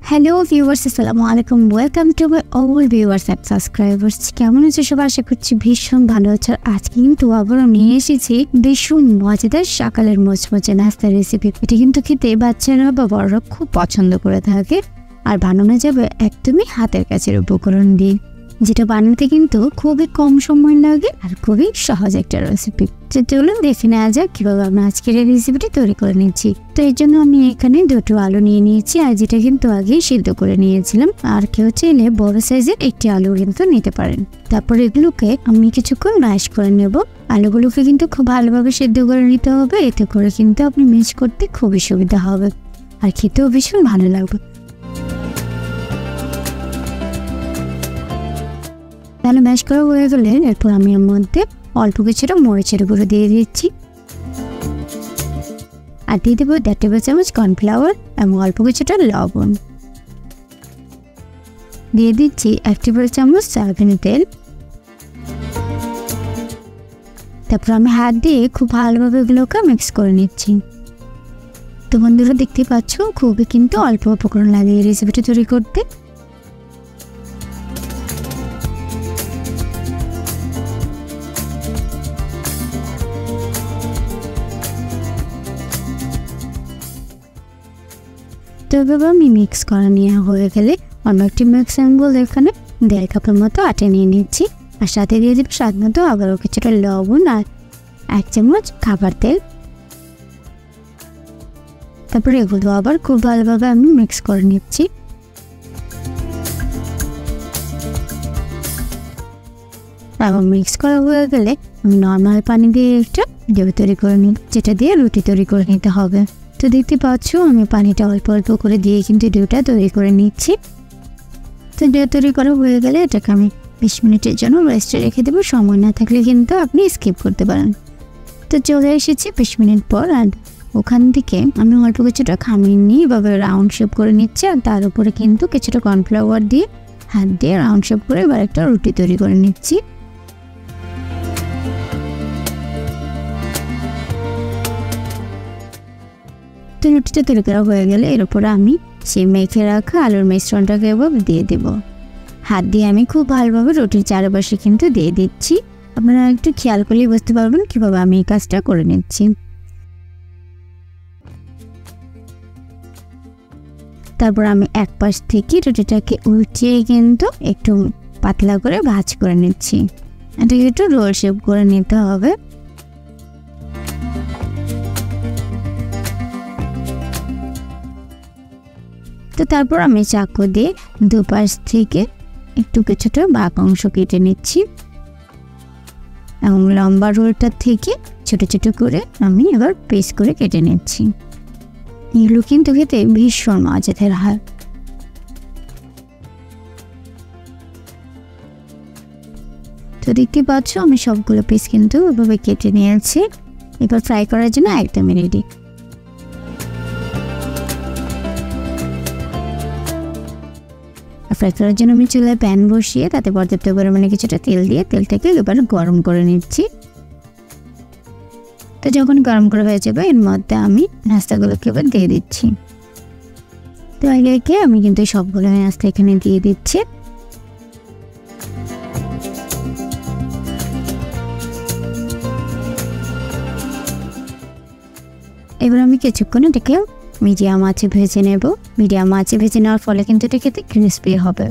Hello viewers, আসসালামু আলাইকুম। Welcome to my all viewers and subscribers. কেমন আছে সবাই? আশা করছি ভীষণ ভালো আছে। আজকে কিন্তু আবারও নিয়ে এসেছি ভীষণ মজাদার সকালের মোচমোচে নাস্তার রেসিপি। এটা কিন্তু খেতে বাচ্চারা বা বড়রা খুব পছন্দ করে থাকে, আর বানানো যাবে একদমই হাতের কাছের উপকরণ দিয়ে, যেটা বানাতে কিন্তু খুবই কম সময় লাগে আর খুবই সহজ একটা রেসিপি। চলুন দেখে নেওয়া যাক কিভাবে আমরা আজকের এই রেসিপিটি তৈরি করে নিচ্ছি। তো এর জন্য আমি এখানে দুটো আলু নিয়ে নিয়েছি, আর যেটা কিন্তু আগেই সিদ্ধ করে নিয়েছিলাম। আর কেউ চাইলে বড় সাইজের একটি আলু কিন্তু নিতে পারেন। তারপর এগুলোকে আমি কিছুক্ষণ ম্যাশ করে নেব। আলুগুলোকে কিন্তু খুব ভালোভাবে সিদ্ধ করে নিতে হবে, এতে করে কিন্তু আপনি ম্যাশ করতে খুবই সুবিধা হবে আর খেতেও ভীষণ ভালো লাগবে। তাহলে ম্যাশ করা হয়ে গেলে এরপর আমি এর মধ্যে অল্প কিছুটা মরিচের গুঁড়ো দিয়ে দিচ্ছি, আর দিয়ে দেবো 1.5 টেবিল চামচ কর্নফ্লাওয়ার এবং অল্প কিছুটা লবণ। দিয়ে দিচ্ছি 1 টেবিল চামচ সয়াবিনের তেল। তারপর আমি হাত দিয়ে খুব ভালোভাবে এগুলোকে মিক্স করে নিচ্ছি। তো বন্ধুরা দেখতে পাচ্ছ, খুবই কিন্তু অল্প উপকরণ লাগে এই রেসিপিটা তৈরি করতে। তো এভাবে আমি মিক্স করা নেওয়া হয়ে গেলে অন্য একটি মিক্সিং বোল এখানে 1.5 কাপের মতো আটা নিয়ে নিচ্ছি, আর সাথে দিয়ে দেবো স্বাদ মতো আবারও কিছুটা লবণ আর 1 চামচ খাবার তেল। তারপরে এগুলো আবার খুব ভালোভাবে আমি মিক্স করে নিচ্ছি। এবং মিক্স করা হয়ে গেলে আমি নর্মাল পানি দিয়ে একটা ডো তৈরি করে নিই, যেটা দিয়ে রুটি তৈরি করে নিতে হবে। তো দেখতে পাচ্ছ আমি পানিটা অল্প অল্প করে দিয়ে কিন্তু ডোটা তৈরি করে নিচ্ছি। তো ডো তৈরি করা হয়ে গেলে এটাকে আমি 20 মিনিটের জন্য রেস্টে রেখে দেবো। সময় না থাকলে কিন্তু আপনি স্কিপ করতে পারেন। তো চলে এসেছি 20 মিনিট পর, আর ওখান থেকে আমি অল্প কিছুটা খামির নিয়ে এভাবে রাউন্ড শেপ করে নিচ্ছি, আর তার উপরে কিন্তু কিছুটা কর্নফ্লাওয়ার দিয়ে হাত দিয়ে রাউন্ড শেপ করে এবার একটা রুটি তৈরি করে নিচ্ছি। রুটিটা তৈরি করা হয়ে গেলে এর উপরে আমি সেই মেখে রাখা আলুর মিশ্রণটাকে এভাবে দিয়ে দেব। হাত দিয়ে আমি খুব ভালোভাবে রুটির চারপাশে কিন্তু দিয়ে দিচ্ছি। আপনারা একটু খেয়াল করলেই বুঝতে পারবেন কিভাবে আমি এই কাজটা করে নিচ্ছি। তারপর আমি এক পাশ থেকে রুটিটাকে উল্টিয়ে কিন্তু একটু পাতলা করে ভাঁজ করে নিচ্ছি। এটাকে একটু রোল শেপ করে নিতে হবে। তো তারপর আমি চাকু দিয়ে দুপাশ থেকে একটু কিছুটা বাঁক অংশ কেটে নিচ্ছি, এবং লম্বা রোলটা থেকে ছোট ছোট করে আমি এবার পিস করে কেটে নিচ্ছি। এগুলো কিন্তু খেতে ভীষণ মজাদার হয়। তো দেখতে পাচ্ছ আমি সবগুলো পিস কিন্তু এভাবে কেটে নিয়েছি। এবার ফ্রাই করার জন্য একদমই রেডি। ফ্রাই করার জন্য আমি চুলায় প্যান বসিয়ে তাতে পর্যাপ্ত পরিমাণে কিছুটা তেল দিয়ে তেলটাকে এবার গরম করে নিচ্ছি। তো যখন গরম করে হয়ে যাবে এর মধ্যে আমি নাস্তাগুলোকে এবার দিয়ে দিচ্ছি। তো একে আমি কিন্তু সবগুলো নাস্তা এখানে দিয়ে দিচ্ছি। এবার আমি কিছুক্ষণ এটাকে মিডিয়াম আঁচে ভেজে নেব। মিডিয়াম আঁচে ভেজে নেওয়ার ফলে কিন্তু এটা খেতে ক্রিস্পি হবে।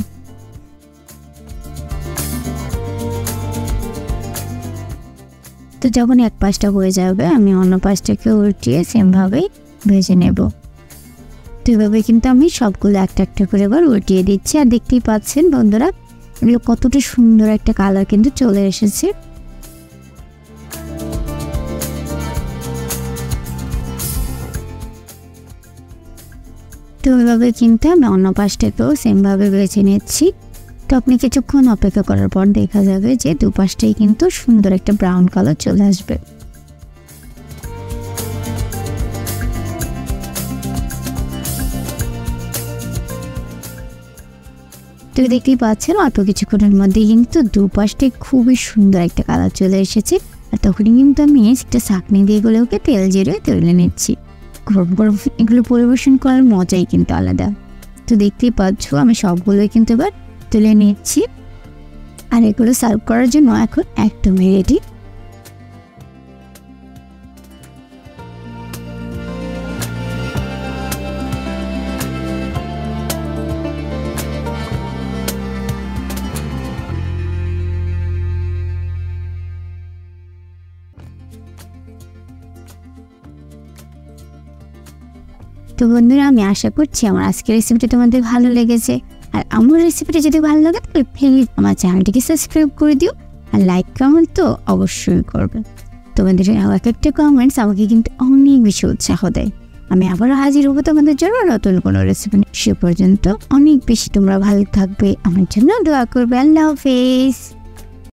তো যখন এক পাশটা হয়ে যাবে আমি অন্য পাশটাকে উল্টিয়ে সেমভাবেই ভেজে নেব। তো এভাবে কিন্তু আমি সবগুলো একটা একটা করে এবার উল্টিয়ে দিচ্ছি। আর দেখতেই পাচ্ছেন বন্ধুরা, এগুলো কতটা সুন্দর একটা কালার কিন্তু চলে এসেছে। তো এভাবে কিন্তু আমি অন্য পাশটাকেও সেমভাবে বেছে নিচ্ছি। তো আপনি কিছুক্ষণ অপেক্ষা করার পর দেখা যাবে যে দুপাশটাই কিন্তু সুন্দর একটা ব্রাউন কালার চলে আসবে। তো দেখতেই পাচ্ছেন অল্প কিছুক্ষণের মধ্যে কিন্তু দুপাশটাই খুবই সুন্দর একটা কালার চলে এসেছে। আর তখনই কিন্তু আমি একটা ছাঁকনি দিয়ে এগুলোকে তেল জিরে তুলে নিচ্ছি। গরম গরম এগুলো পরিবেশন করার মজাই কিন্তু আলাদা। তো দেখতেই পাচ্ছ আমি সবগুলোই কিন্তু এবার তুলে নিচ্ছি, আর এগুলো সার্ভ করার জন্য এখন একদমই রেডি। তো বন্ধুরা, আমি আশা করছি আমার আজকের রেসিপিটা তোমাদের ভালো লেগেছে। আর আমার রেসিপিটা যদি ভালো লাগে তাহলে প্লিজ আমার চ্যানেলটিকে সাবস্ক্রাইব করে দিও, আর লাইক কমেন্ট তো অবশ্যই করবে। তোমাদের এক একটা কমেন্টস আমাকে কিন্তু অনেক বেশি উৎসাহ দেয়। আমি আবারও হাজির হবো তোমাদের জন্য নতুন কোনো রেসিপি। সে পর্যন্ত অনেক বেশি তোমরা ভালো থাকবে, আমার জন্য দোয়া করবে। আল্লাহ হাফেজ।